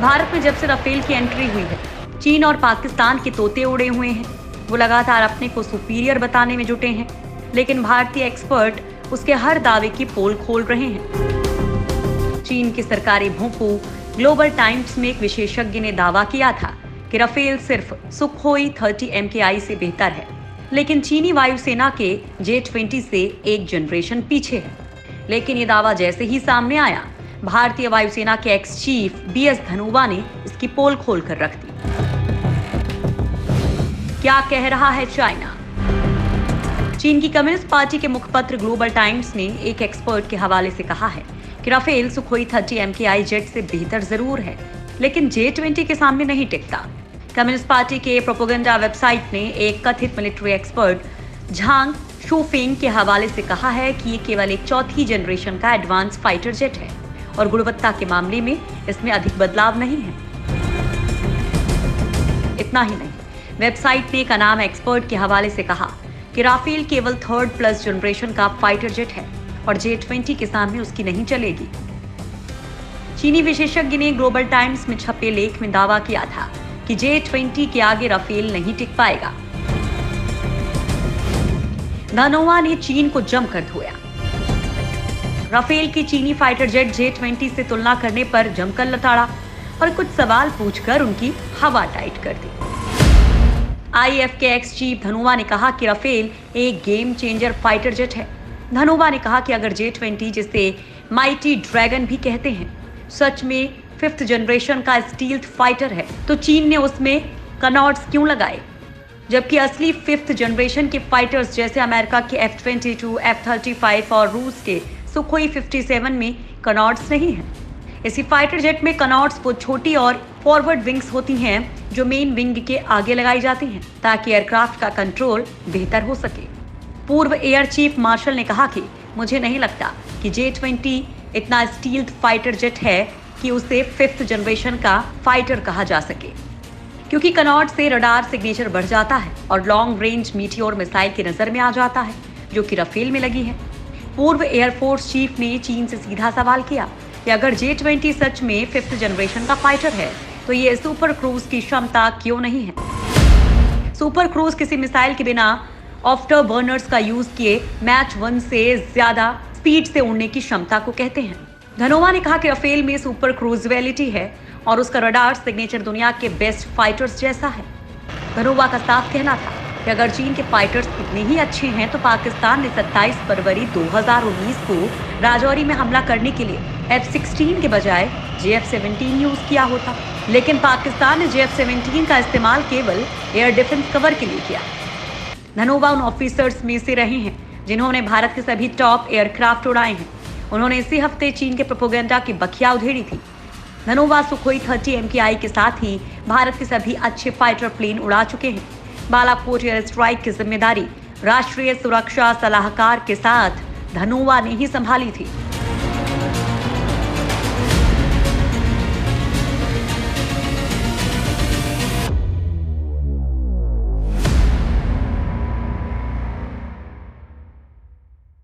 भारत में जब से राफेल की एंट्री हुई है, चीन और पाकिस्तान के तोते उड़े हुए हैं। वो लगातार अपने को सुपीरियर बताने में जुटे हैं, लेकिन भारतीय एक्सपर्ट उसके हर दावे की पोल खोल रहे हैं। चीन के सरकारी भोंपू ग्लोबल टाइम्स में एक विशेषज्ञ ने दावा किया था कि राफेल सिर्फ सुखोई 30 MKI से बेहतर है, लेकिन चीनी वायुसेना के J-20 से एक जनरेशन पीछे है। लेकिन ये दावा जैसे ही सामने आया, भारतीय वायुसेना के एक्स चीफ BS धनोवा ने इसकी पोल खोल कर रख दी। क्या कह रहा है चाइना? चीन की कम्युनिस्ट पार्टी के मुखपत्र ग्लोबल टाइम्स ने एक एक्सपर्ट के हवाले से कहा है कि राफेल सुखोई 30 MKI जेट से बेहतर जरूर है, लेकिन J-20 के सामने नहीं टिकता। कम्युनिस्ट पार्टी के प्रोपेगेंडा वेबसाइट ने एक कथित मिलिट्री एक्सपर्ट झांग शूफेंग के हवाले से कहा है कि ये केवल एक चौथी जनरेशन का एडवांस फाइटर जेट है और गुणवत्ता के मामले में इसमें अधिक बदलाव नहीं है। इतना ही नहीं, वेबसाइट ने एक अनाम एक्सपर्ट के हवाले से कहा कि राफेल केवल 3rd+ जनरेशन का फाइटर जेट है और J-20 के सामने उसकी नहीं चलेगी। चीनी विशेषज्ञ ने ग्लोबल टाइम्स में छपे लेख में दावा किया था कि J-20 के आगे राफेल नहीं टिक पाएगा। धनोवा ने चीन को जमकर धोया। राफेल की चीनी फाइटर जेट J-20 से तुलना करने पर जमकर लताड़ा और कुछ सवाल पूछकर उनकी हवा टाइट कर दी। IAF के एक्स चीफ धनोवा ने कहा कि राफेल एक गेम चेंजर फाइटर जेट है। धनोवा ने कहा कि अगर J-20, जिसे माइटी ड्रैगन भी कहते हैं, सच में 5th जनरेशन का स्टील्थ फाइटर है, तो चीन ने उसमें कनॉट्स क्यों लगाए, जबकि असली 5th जनरेशन के फाइटर्स जैसे अमेरिका के F-22, F-35 और रूस के सुखोई 57 में कनॉट्स नहीं है। इसी फाइटर जेट में कनॉट्स वो छोटी और फॉरवर्ड विंग्स होती हैं जो मेन विंग के आगे लगाई जाती हैं ताकि एयरक्राफ्ट का कंट्रोल बेहतर हो सके। पूर्व एयर चीफ मार्शल ने कहा कि मुझे नहीं लगता कि J-20 इतना स्टील्थ फाइटर जेट है कि उसे 5th जनरेशन का फाइटर कहा जा सके, क्योंकि कनॉट से रडार सिग्नेचर बढ़ जाता है और लॉन्ग रेंज मीटियोर मिसाइल की नजर में आ जाता है, जो कि राफेल में लगी है। पूर्व एयरफोर्स चीफ ने चीन से सीधा सवाल किया कि अगर J-20 सच में 5th जनरेशन का फाइटर है, तो ये सुपर क्रूज की क्षमता क्यों नहीं है? सुपर क्रूज किसी मिसाइल के बिना आफ्टर बर्नर्स का यूज किए मैच 1 से ज्यादा स्पीड से उड़ने की क्षमता को कहते हैं। धनोवा ने कहा कि राफेल में सुपर क्रूजबिलिटी है और उसका रडार सिग्नेचर दुनिया के बेस्ट फाइटर्स जैसा है। धनोवा का साफ कहना था कि अगर चीन के फाइटर्स इतने ही अच्छे हैं तो पाकिस्तान ने 27 फरवरी 2019 को राजौरी में हमला करने के लिए F-16 के बजाय JF-17 यूज किया होता, लेकिन पाकिस्तान ने JF-17 का इस्तेमाल केवल एयर डिफेंस कवर के लिए किया। धनोवा उन ऑफिसर्स में से रहे हैं जिन्होंने भारत के सभी टॉप एयरक्राफ्ट उड़ाए हैं। उन्होंने इसी हफ्ते चीन के प्रोपेगेंडा की बखिया उधेड़ी थी। धनोवा सुखोई 30 MKI के साथ ही भारत के सभी अच्छे फाइटर प्लेन उड़ा चुके हैं। बालाकोट एयर स्ट्राइक की जिम्मेदारी राष्ट्रीय सुरक्षा सलाहकार के साथ धनोवा ने ही संभाली थी।